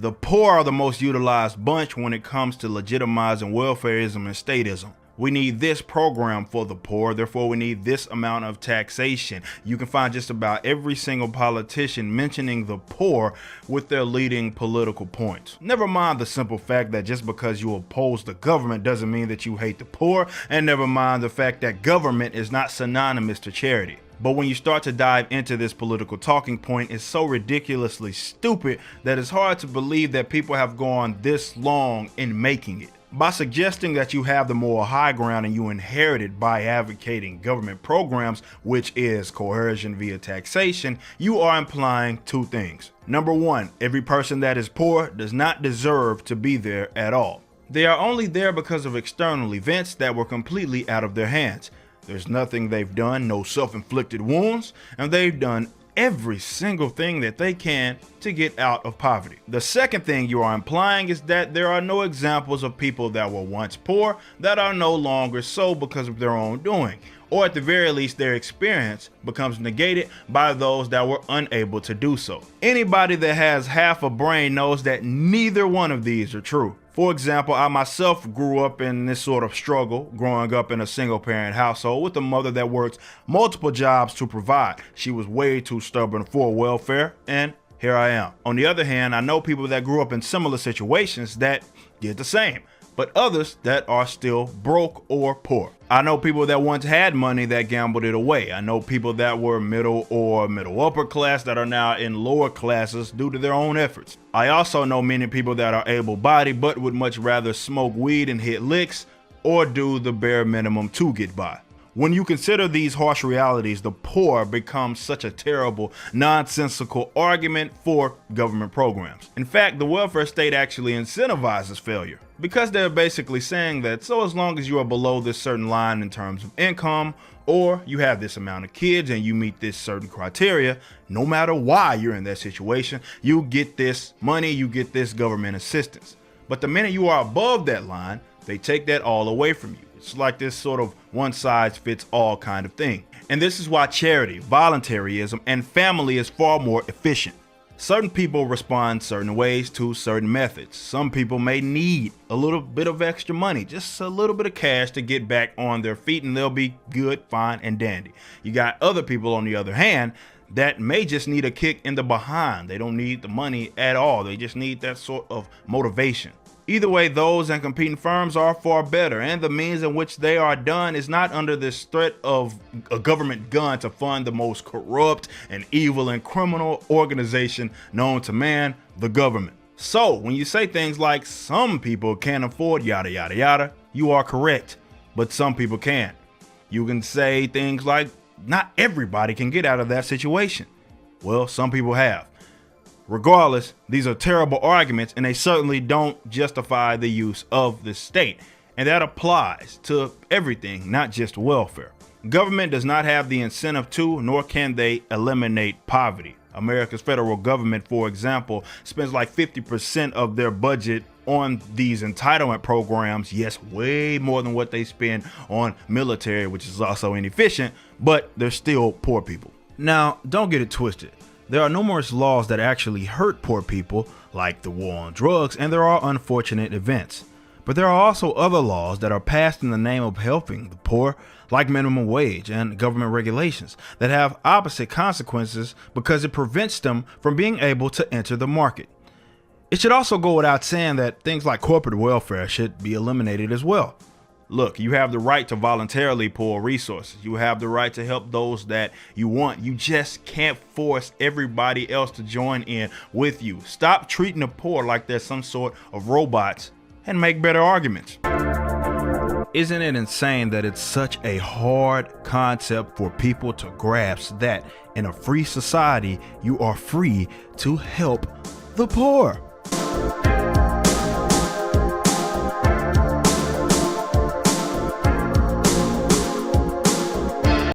The poor are the most utilized bunch when it comes to legitimizing welfarism and statism. We need this program for the poor, therefore we need this amount of taxation. You can find just about every single politician mentioning the poor with their leading political points. Never mind the simple fact that just because you oppose the government doesn't mean that you hate the poor, and never mind the fact that government is not synonymous to charity. But when you start to dive into this political talking point, it's so ridiculously stupid that it's hard to believe that people have gone this long in making it. By suggesting that you have the moral high ground and you inherit it by advocating government programs, which is coercion via taxation, you are implying two things. Number one, every person that is poor does not deserve to be there at all. They are only there because of external events that were completely out of their hands. There's nothing they've done, no self-inflicted wounds, and they've done every single thing that they can to get out of poverty. The second thing you are implying is that there are no examples of people that were once poor that are no longer so because of their own doing, or at the very least their experience becomes negated by those that were unable to do so. Anybody that has half a brain knows that neither one of these are true. For example, I myself grew up in this sort of struggle, growing up in a single parent household with a mother that worked multiple jobs to provide. She was way too stubborn for welfare, and here I am. On the other hand, I know people that grew up in similar situations that did the same, but others that are still broke or poor. I know people that once had money that gambled it away. I know people that were middle or middle upper class that are now in lower classes due to their own efforts. I also know many people that are able-bodied but would much rather smoke weed and hit licks or do the bare minimum to get by. When you consider these harsh realities, the poor becomes such a terrible, nonsensical argument for government programs. In fact, the welfare state actually incentivizes failure, because they're basically saying that so as long as you are below this certain line in terms of income, or you have this amount of kids and you meet this certain criteria, no matter why you're in that situation, you get this money, you get this government assistance. But the minute you are above that line, they take that all away from you. It's like this sort of one-size-fits-all kind of thing. And this is why charity, voluntarism, and family is far more efficient. Certain people respond certain ways to certain methods. Some people may need a little bit of extra money, just a little bit of cash to get back on their feet, and they'll be good, fine, and dandy. You got other people, on the other hand, that may just need a kick in the behind. They don't need the money at all. They just need that sort of motivation. Either way, those and competing firms are far better, and the means in which they are done is not under this threat of a government gun to fund the most corrupt and evil and criminal organization known to man, the government. So when you say things like some people can't afford yada yada yada, you are correct, but some people can. You can say things like not everybody can get out of that situation. Well, some people have. Regardless, these are terrible arguments, and they certainly don't justify the use of the state. And that applies to everything, not just welfare. Government does not have the incentive to, nor can they eliminate poverty. America's federal government, for example, spends like 50% of their budget on these entitlement programs. Yes, way more than what they spend on military, which is also inefficient, but they're still poor people. Now, don't get it twisted. There are numerous laws that actually hurt poor people, like the war on drugs, and there are unfortunate events. But there are also other laws that are passed in the name of helping the poor, like minimum wage and government regulations, that have opposite consequences because it prevents them from being able to enter the market. It should also go without saying that things like corporate welfare should be eliminated as well. Look, you have the right to voluntarily pool resources. You have the right to help those that you want. You just can't force everybody else to join in with you. Stop treating the poor like they're some sort of robots and make better arguments. Isn't it insane that it's such a hard concept for people to grasp that in a free society, you are free to help the poor?